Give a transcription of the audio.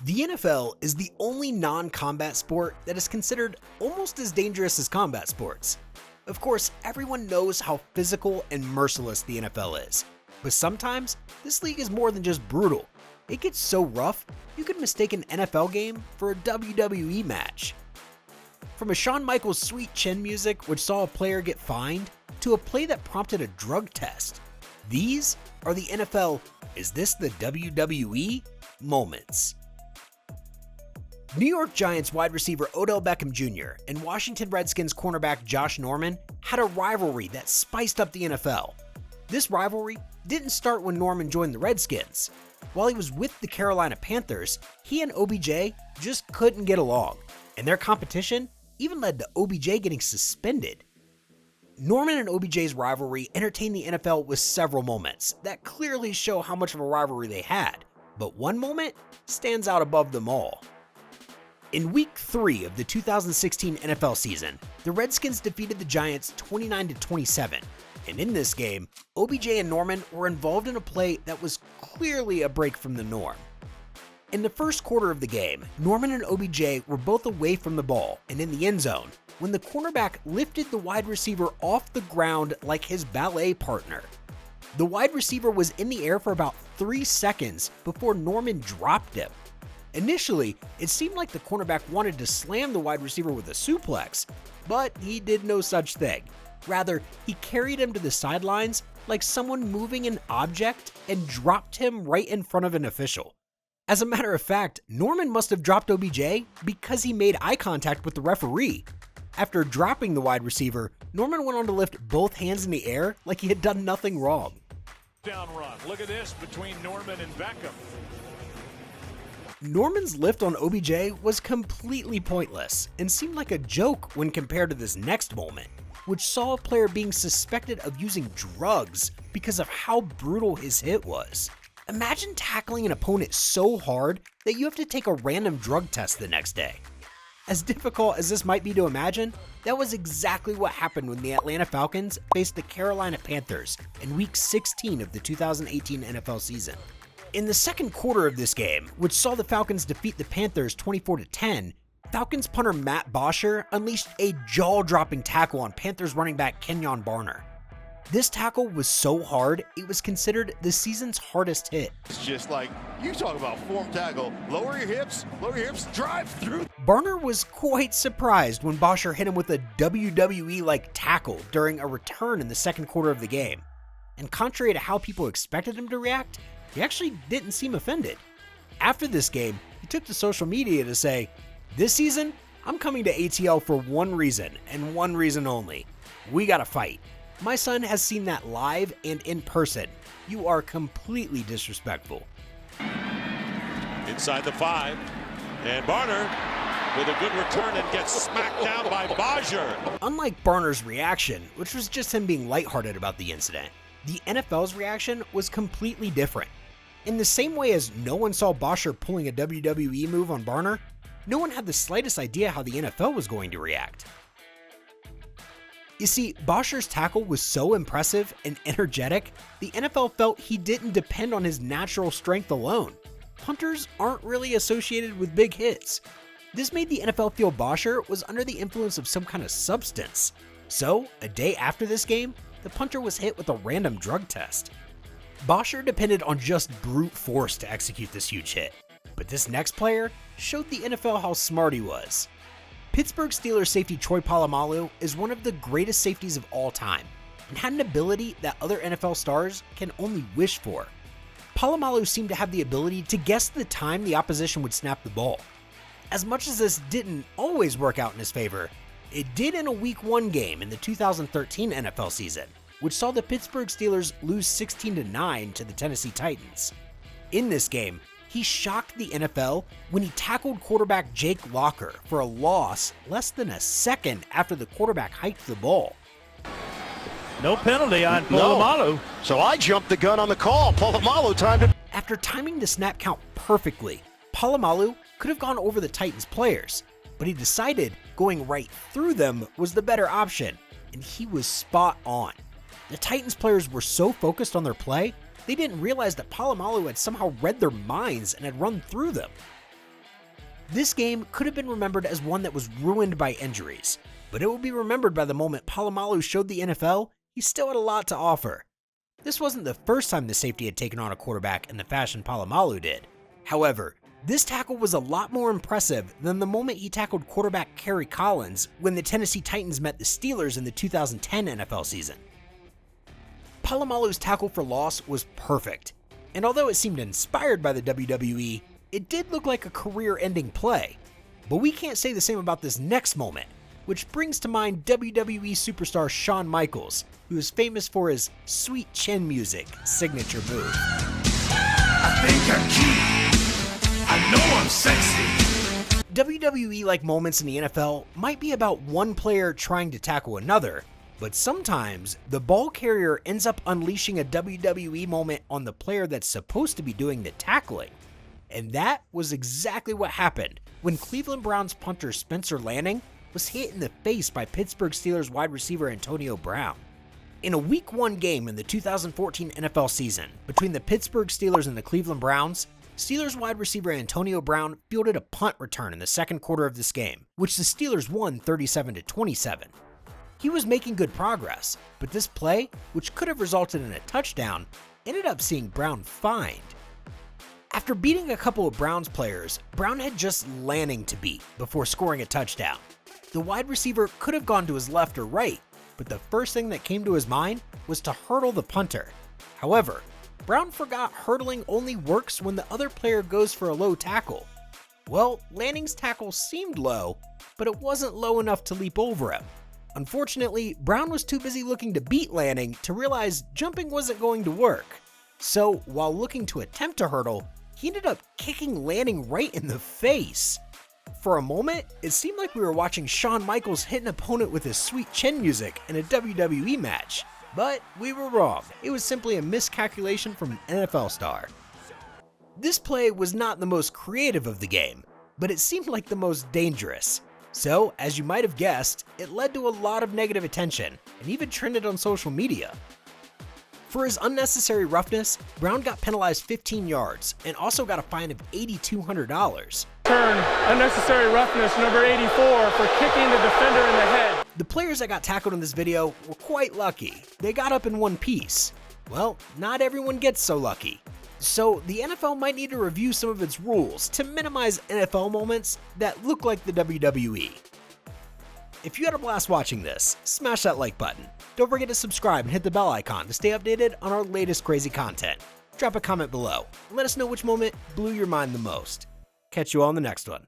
The NFL is the only non-combat sport that is considered almost as dangerous as combat sports. Of course, everyone knows how physical and merciless the NFL is, but sometimes this league is more than just brutal. It gets so rough, you could mistake an NFL game for a WWE match. From a Shawn Michaels sweet chin music which saw a player get fined, to a play that prompted a drug test. These are the NFL "Is this the WWE?" moments. New York Giants wide receiver Odell Beckham Jr. and Washington Redskins cornerback Josh Norman had a rivalry that spiced up the NFL. This rivalry didn't start when Norman joined the Redskins. While he was with the Carolina Panthers, he and OBJ just couldn't get along, and their competition even led to OBJ getting suspended. Norman and OBJ's rivalry entertained the NFL with several moments that clearly show how much of a rivalry they had, but one moment stands out above them all. In Week 3 of the 2016 NFL season, the Redskins defeated the Giants 29-27, and in this game, OBJ and Norman were involved in a play that was clearly a break from the norm. In the first quarter of the game, Norman and OBJ were both away from the ball and in the end zone when the cornerback lifted the wide receiver off the ground like his ballet partner. The wide receiver was in the air for about 3 seconds before Norman dropped him. Initially, it seemed like the cornerback wanted to slam the wide receiver with a suplex, but he did no such thing. Rather, he carried him to the sidelines like someone moving an object and dropped him right in front of an official. As a matter of fact, Norman must have dropped OBJ because he made eye contact with the referee. After dropping the wide receiver, Norman went on to lift both hands in the air like he had done nothing wrong. Down run. Look at this between Norman and Beckham. Norman's lift on OBJ was completely pointless and seemed like a joke when compared to this next moment, which saw a player being suspected of using drugs because of how brutal his hit was. Imagine tackling an opponent so hard that you have to take a random drug test the next day. As difficult as this might be to imagine, that was exactly what happened when the Atlanta Falcons faced the Carolina Panthers in Week 16 of the 2018 NFL season. In the second quarter of this game, which saw the Falcons defeat the Panthers 24-10, Falcons punter Matt Bosher unleashed a jaw-dropping tackle on Panthers running back Kenjon Barner. This tackle was so hard, it was considered the season's hardest hit. It's just like, you talk about form tackle, lower your hips, drive through. Barner was quite surprised when Bosher hit him with a WWE-like tackle during a return in the second quarter of the game. And contrary to how people expected him to react, he actually didn't seem offended. After this game, he took to social media to say, "This season, I'm coming to ATL for one reason, and one reason only. We gotta fight. My son has seen that live and in person. You are completely disrespectful." Inside the 5, and Barner with a good return and gets smacked down by Bosher. Unlike Barner's reaction, which was just him being lighthearted about the incident, the NFL's reaction was completely different. In the same way as no one saw Bosher pulling a WWE move on Barner, no one had the slightest idea how the NFL was going to react. You see, Bosher's tackle was so impressive and energetic, the NFL felt he didn't depend on his natural strength alone. Punters aren't really associated with big hits. This made the NFL feel Bosher was under the influence of some kind of substance. So, a day after this game, the punter was hit with a random drug test. Bosher depended on just brute force to execute this huge hit, but this next player showed the NFL how smart he was. Pittsburgh Steelers safety Troy Polamalu is one of the greatest safeties of all time, and had an ability that other NFL stars can only wish for. Polamalu seemed to have the ability to guess the time the opposition would snap the ball. As much as this didn't always work out in his favor, it did in a Week 1 game in the 2013 NFL season, which saw the Pittsburgh Steelers lose 16-9 to the Tennessee Titans. In this game, he shocked the NFL when he tackled quarterback Jake Locker for a loss less than a second after the quarterback hiked the ball. No penalty on Polamalu. No. So I jumped the gun on the call. Polamalu timed it. After timing the snap count perfectly, Polamalu could have gone over the Titans players, but he decided going right through them was the better option, and he was spot on. The Titans players were so focused on their play, they didn't realize that Polamalu had somehow read their minds and had run through them. This game could have been remembered as one that was ruined by injuries, but it will be remembered by the moment Polamalu showed the NFL he still had a lot to offer. This wasn't the first time the safety had taken on a quarterback in the fashion Polamalu did. However, this tackle was a lot more impressive than the moment he tackled quarterback Kerry when the Tennessee Titans met the Steelers in the 2010 NFL season. Polamalu's tackle for loss was perfect, and although it seemed inspired by the WWE, it did look like a career-ending play. But we can't say the same about this next moment, which brings to mind WWE superstar Shawn Michaels, who is famous for his sweet chin music signature move. I think I'm cute. I know I'm sexy. WWE-like moments in the NFL might be about one player trying to tackle another, but sometimes the ball carrier ends up unleashing a WWE moment on the player that's supposed to be doing the tackling. And that was exactly what happened when Cleveland Browns punter Spencer Lanning was hit in the face by Pittsburgh Steelers wide receiver Antonio Brown. In a Week 1 game in the 2014 NFL season between the Pittsburgh Steelers and the Cleveland Browns, Steelers wide receiver Antonio Brown fielded a punt return in the second quarter of this game, which the Steelers won 37-27. He was making good progress, but this play, which could have resulted in a touchdown, ended up seeing Brown fined. After beating a couple of Browns players, Brown had just Lanning to beat before scoring a touchdown. The wide receiver could have gone to his left or right, but the first thing that came to his mind was to hurdle the punter. However, Brown forgot hurdling only works when the other player goes for a low tackle. Well, Lanning's tackle seemed low, but it wasn't low enough to leap over him. Unfortunately, Brown was too busy looking to beat Lanning to realize jumping wasn't going to work. So, while looking to attempt to hurdle, he ended up kicking Lanning right in the face. For a moment, it seemed like we were watching Shawn Michaels hit an opponent with his sweet chin music in a WWE match. But we were wrong. It was simply a miscalculation from an NFL star. This play was not the most creative of the game, but it seemed like the most dangerous. So, as you might have guessed, it led to a lot of negative attention and even trended on social media. For his unnecessary roughness, Brown got penalized 15 yards and also got a fine of $8,200. Turn, unnecessary roughness, number 84, for kicking the defender in the head. The players that got tackled in this video were quite lucky. They got up in one piece. Well, not everyone gets so lucky. So the NFL might need to review some of its rules to minimize NFL moments that look like the WWE. If you had a blast watching this, smash that like button. Don't forget to subscribe and hit the bell icon to stay updated on our latest crazy content. Drop a comment below and let us know which moment blew your mind the most. Catch you all in the next one.